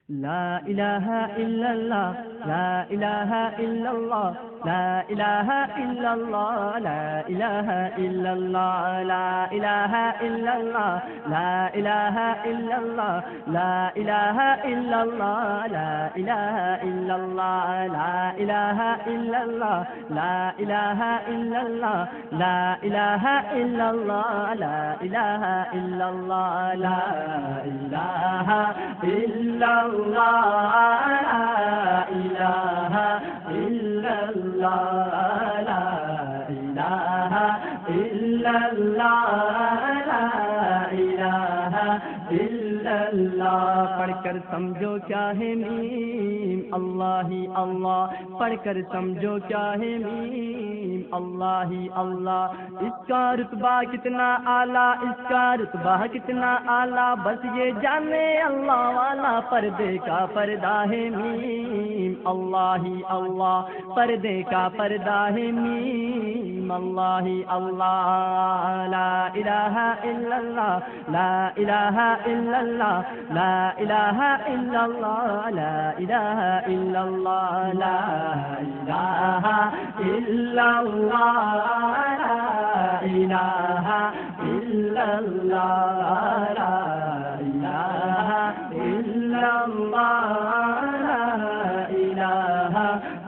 لا إله إلا الله لا إله إلا الله لا إله إلا الله لا إله إلا الله لا إله إلا الله لا إله إلا الله لا إله إلا الله لا إله إلا الله لا إله إلا الله لا إله إلا الله لا إله إلا الله لا إله إلا الله لا إله إلا الله لا إله إلا الله لا إله إلا الله لا إله إلا اللہ پڑھ کر سمجھو کیا ہے میم اللہ ہی اللہ پڑھ کر سمجھو کیا ہے میم اللہ ہی اللہ اس کا رتبہ کتنا اعلیٰ اس کا رتبہ کتنا اعلیٰ بس یہ جانے اللہ والا پردے کا پردہ ہے میم اللہ ہی اللہ پردے کا پردہ ہے میم اللہ ہی اللہ لا الہ الا اللہ لا الہ الا اللہ لا الہ الا اللہ لا الہ الا اللہ لا الہ الا اللہ لا الہ الا اللہ لا الہ الا اللہ لا الہ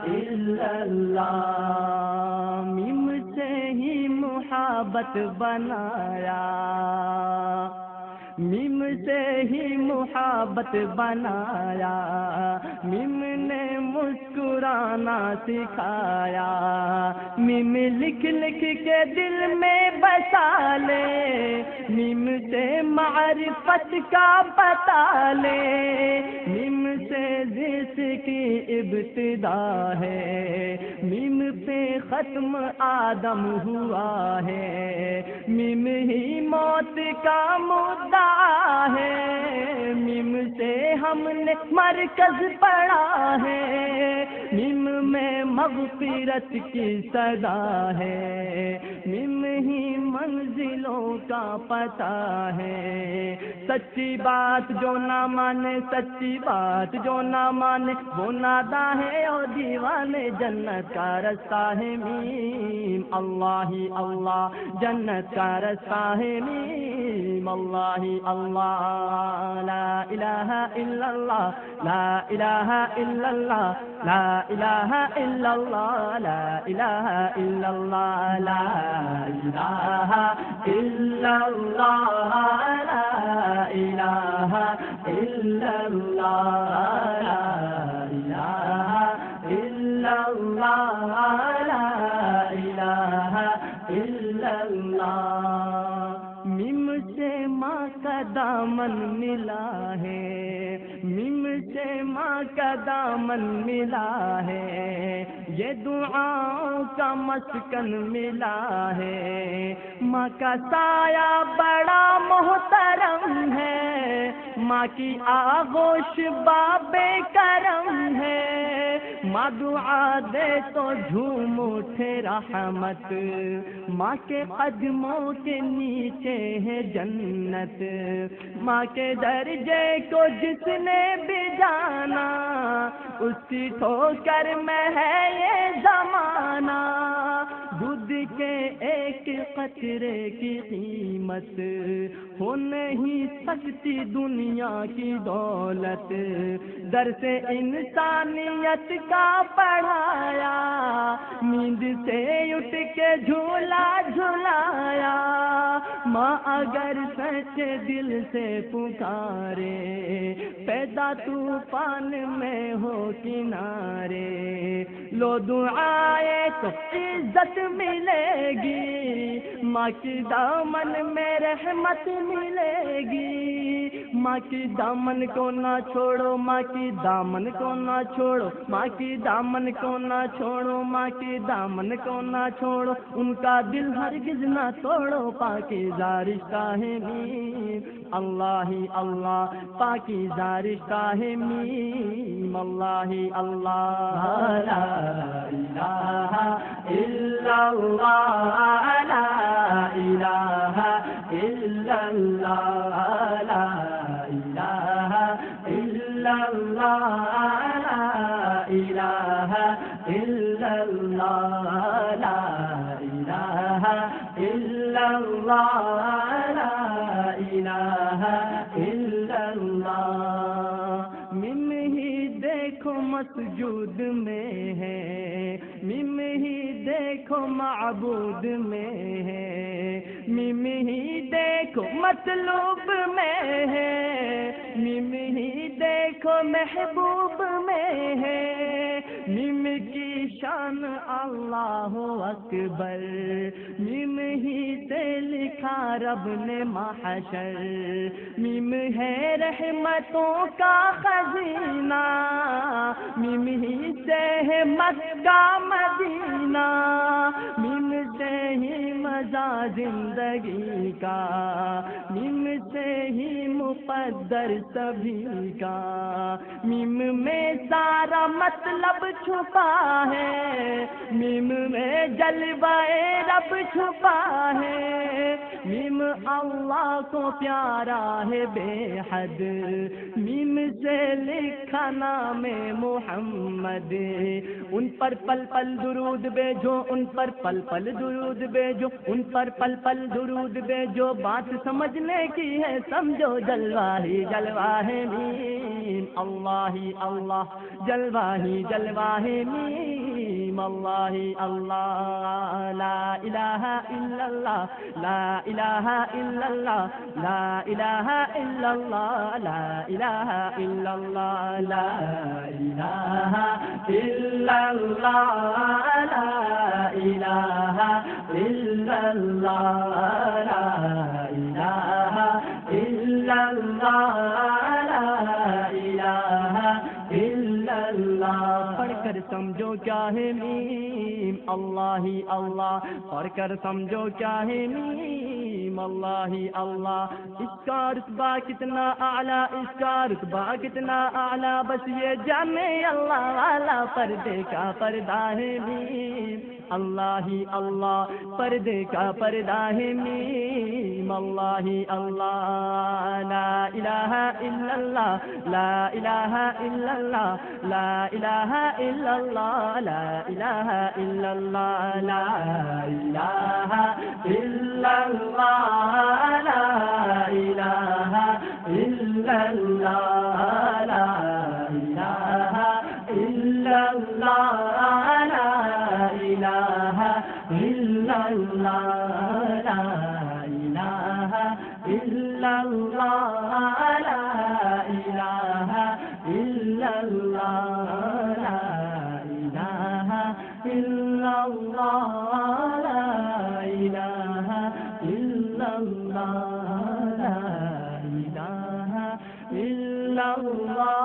الا اللہ میم سے ہی محبت بنایا میم سے ہی محبت بنایا میم نے مسکرانا سکھایا میم لکھ لکھ کے دل میں بسا لے میم سے معرفت کا بتا لے میم سے جس کی ابتدا ہے میم پہ ختم آدم ہوا ہے میم ہی موت کا مدعا ہے میم سے ہم نے مرکز پڑھا ہے میم میں مغفرت کی صدا ہے میم ہی منزلوں کا پتہ ہے سچی بات جو نہ مانے سچی بات جو نہ مانے وہ نادا ہے اور دیوانے جنت کا رستہ ہے میم اللہ ہی اللہ جنت کا رستہ ہے میم اللہ ہی اللہ لا الہ الا اللہ لا الہ الا اللہ لا الہ الا اللہ لا الہ الا اللہ لا الہ الا اللہ لا الہ الا اللہ لا الہ الا اللہ لا الہ الا اللہ میم سے ماں کا دامن ملا ہے میم سے ماں کا دامن ملا ہے یہ دعاؤں کا مسکن ملا ہے ماں کا سایہ بڑا محترم ہے ماں کی آغوش باب کرم ہے ماں دعا دے تو جھوم اٹھے رحمت ماں کے قدموں کے نیچے ہے جنت ماں کے درجے کو جس نے بھی جانا اس کی ٹھوکر میں ہے یہ زمانہ دودھ کے ایک قطرے کی قیمت ہو نہیں سکتی دنیا کی دولت درس انسانیت کا پڑھایا نیند سے اٹھ کے جھولا جھلایا ماں اگر سچے دل سے پکارے پیدا طوفان میں ہو کنارے لو دعائے تو عزت ملے گی ماں کی دامن میں رحمت ملے گی ماں کی دامن کو نہ چھوڑو ماں کی دامن کو نہ چھوڑو ماں کی دامن کو نہ چھوڑو ماں کی دامن کو نہ چھوڑو ان کا دل ہرگز نہ توڑو پاکیزہ رشتہ ہے میم اللہ ہی اللہ پاکیزہ رشتہ ہے میم اللہ ہی اللہ لا الہ الا اللہ لا الہ الا اللہ لا الہ الا إلا الله لا إله إلا الله لا إله إلا الله لا إله إلا الله مم ہی دیکھو مسجود میں ہے مم ہی دیکھو معبود میں ہے مم ہی دیکھو مطلوب میں ہے مم ہی دیکھو محبوب میں ہے مم کی شان اللہ اکبر مم ہی سے لکھا رب نے محشر مم ہے رحمتوں کا خزینہ مم ہی سے ہے مکہ مدینہ مم سے ہی مزہ زندگی کا مم سے ہی مقدر سبھی کا مم میں سارا مطلب چھپا ہے مم میں جلوہ رب چھپا ہے مم اللہ کو پیارا ہے بے حد مم سے لکھا نام محمد ان پر پل پل درود بھیجو ان پر پل پل درود بھیجو ان پر پل پل درود بھیجو بات سمجھنے کی ہے سمجھو جلوہ ہی جلوہ ہے میم اللہ ہی اللہ جلوہ ہی جلوہ ہے میم اللہ ہی اللہ لا الہ الا اللہ لا الہ الا اللہ لا الہ الا اللہ لا الہ الا اللہ لا الہ الا اللہ لا الہ الا اللہ لا الہ الا اللہ لا الہ الا اللہ پڑھ کر سمجھو کیا ہے میم اللہ ہی اللہ پڑھ کر سمجھو کیا ہے میم اللہ ہی اللہ اس کا رتبہ کتنا اعلیٰ اس کا رتبہ کتنا اعلیٰ بس یہ جانے اللہ والا پردے کا پردہ ہے میم اللہ ہی اللہ پردے کا پردہ ہے میم اللہ ہی اللہ لا الہ الا اللہ لا الہ الا اللہ لا الہ الا اللہ لا الہ الا اللہ لا الہ الا اللہ لا الہ الا اللہ لا الہ الا اللہ لا الہ الا اللہ لا الہ الا اللہ لا الہ الا اللہ لا الہ الا اللہ لا الہ الا اللہ لا الہ الا اللہ